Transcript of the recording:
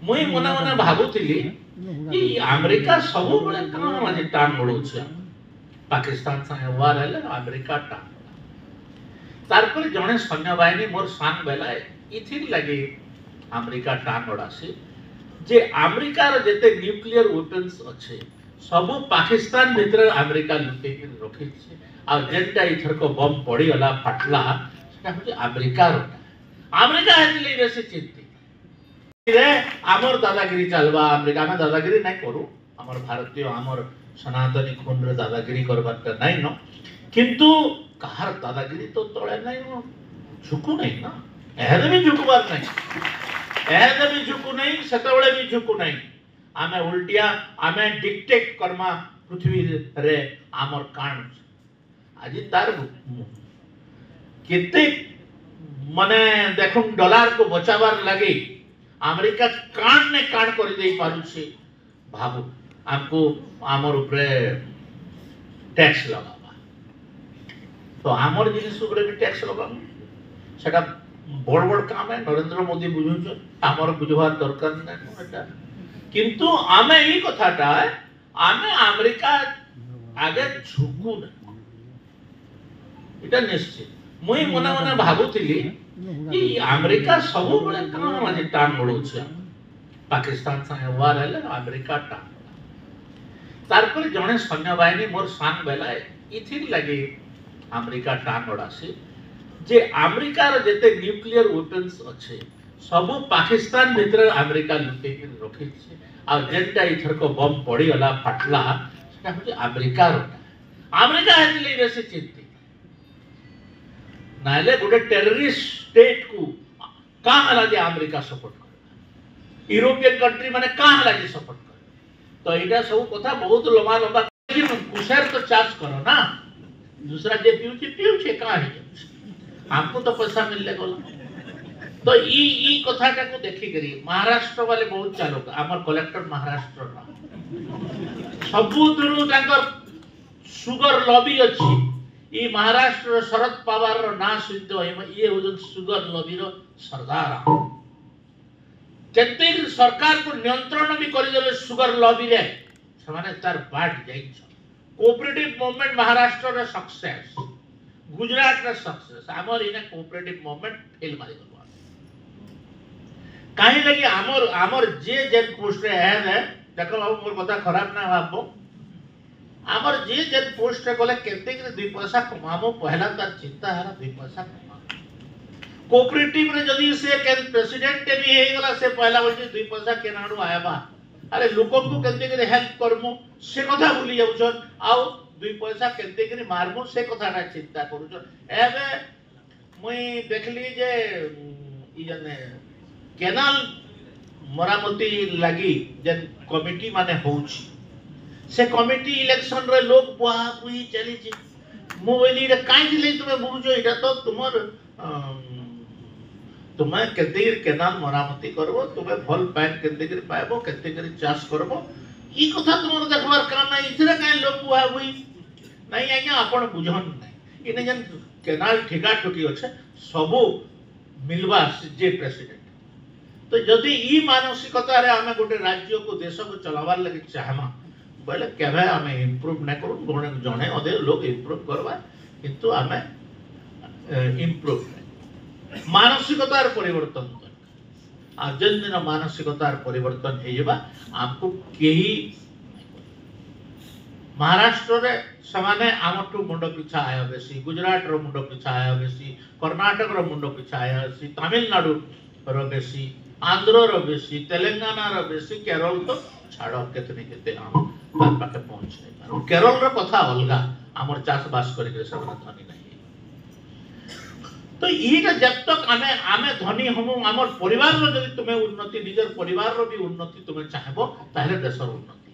मुई मने मने भाबुतिली कि अमेरिका सब बेले कहां माने टांग ओडुछ पाकिस्तान संगे वार हेले अमेरिका टांग तारपर जने सैन्य बाहिनी मोर सान बेला इथिर लगे अमेरिका टांग ओडासी जे अमेरिका रो जेते न्यूक्लियर वेपन्स अच्छे सब पाकिस्तान भीतर अमेरिका लुटे के रखी छे आ जेंटा इथर को बम पड़ी गला फाटला सेटा होचे अमेरिका रो अमेरिका हेले बेसी चिंतित रे हमर दादागिरी चलबा अमेरिका में दादागिरी नहीं करू हमर भारतीय हमर सनातनी खून रे दादागिरी करबाटा नहीं न किंतु कहार दादागिरी तो तळे नहीं न झुकू नहीं ना एहदे भी झुकबार नहीं एहदे भी झुकू नहीं सेतबळे भी झुकू नहीं आमे उल्टिया आमे डिक्टेट करमा पृथ्वी रे हमर कान आज तार केते माने देखुन डॉलर को बचावार लगे अमेरिका कान ने कान कर दे पारु छे भाबु हमको हमर ऊपर टैक्स लगावा तो हमर जिनिस ऊपर भी टैक्स लगाम सेटा बड़ बड़ काम है नरेंद्र मोदी बुझुछ हमर बुझवार दरकार नै एटा किंतु आमे ई कथाटा आमे अमेरिका आगे झुकू नै एटा निश्चित मुई मने मने भाबुतिली कि अमेरिका सब बेले कहां माने टांग ओडुछ पाकिस्तान संगे वार हेले अमेरिका टांग तारपर जने सैन्य बाहिनी मोर सान बेला इथिर लगे अमेरिका टांग ओडासी जे अमेरिका रो जेते न्यूक्लियर वेपन्स अच्छे सब पाकिस्तान भीतर अमेरिका लुटे के रखी छे आ जेंटा इथर को बम पड़ी गला फाटला सेटा होचे अमेरिका रो अमेरिका हेले बेसी चिंतित नाले गोटे टेररिस्ट स्टेट को कहां हला जे अमेरिका सपोर्ट कर यूरोपियन कंट्री माने कहां हला जे सपोर्ट कर तो एटा सब कथा बहुत लंबा लंबा कुशेर तो चार्ज करो ना दूसरा जे पिउछे कहां है हमको तो पैसा मिलले गला तो ई कथाटा को देखि करी महाराष्ट्र वाले बहुत चालक हमर कलेक्टर महाराष्ट्र ना सबुतरु तांकर सुगर लॉबी अछि ई महाराष्ट्र शरद पवार रो ना सुनतो ये हो सुगर लॉबी रो सरदार केते सरकार को नियंत्रण भी करि देबे सुगर लॉबी रे समाने तार बाट जाई छ कोऑपरेटिव मूवमेंट महाराष्ट्र रो सक्सेस गुजरात रो सक्सेस हमर इने कोऑपरेटिव मूवमेंट फेल मारि गलो काहे लगी हमर जे जेन पोस्ट रे है देखो बाबू मोर कथा खराब ना भाबो हमर जे जेन पोस्ट रे गले केते के 2 पैसा कमामो पहला तार चिंता है 2 पैसा कमा कोऑपरेटिव रे जदी से के प्रेसिडेंट भी हे गला से पहला बोल 2 पैसा केनाडू आयाबा अरे लोकन को केते के हेल्प करमु से कथा भूली जाउ छन आउ 2 पैसा केते के मारमु से कथाटा चिंता करू छन एबे मुई देखली जे ई जने केनाल मरामती लगी जन कमिटी माने होउची से कमिटी इलेक्शन रे लोग बुआ बुई चली छी मोबाइल रे काई दिले तुमे बुझो एटा तो तुमर तुमे केते केनाल मरामती करबो तुमे फल पैन केते के पाएबो केते के चाष करबो ई कथा तुमर देखबार काम नै इथरे काई लोग बुआ बुई नहीं आज्ञा आपण बुझन नै इने जन केनाल ठिका ठुकी अछि सबो मिलवा जे प्रेसिडेंट तो जदि ई मानसिकता रे हमें गोटे राज्य को देश को चलावार लगे चाहमा बोले केबे हमें इंप्रूव न करू गोणे जणे अदे लोग इंप्रूव करबा किंतु हमें इंप्रूव मानसिकतार परिवर्तन कर आ जन दिन मानसिकतार परिवर्तन हेबा हमको केही महाराष्ट्र रे समाने आमटू मुंड पिछा आया बेसी गुजरात रो मुंड पिछा आया बेसी कर्नाटक रो मुंड पिछा आया बेसी तमिलनाडु रो बेसी आंध्र रो बेसी तेलंगाना रो बेसी केरल तो छाड़ो केतने केते हम तार पाके पहुंच नै केरल रो कथा अलगा हमर चाष बास करि के सब धनी नहीं तो ईटा जब तक आमे धनी हमु हमर परिवार रो जदि तुमे उन्नति निजर परिवार रो भी उन्नति तुमे चाहबो ताले देशर उन्नति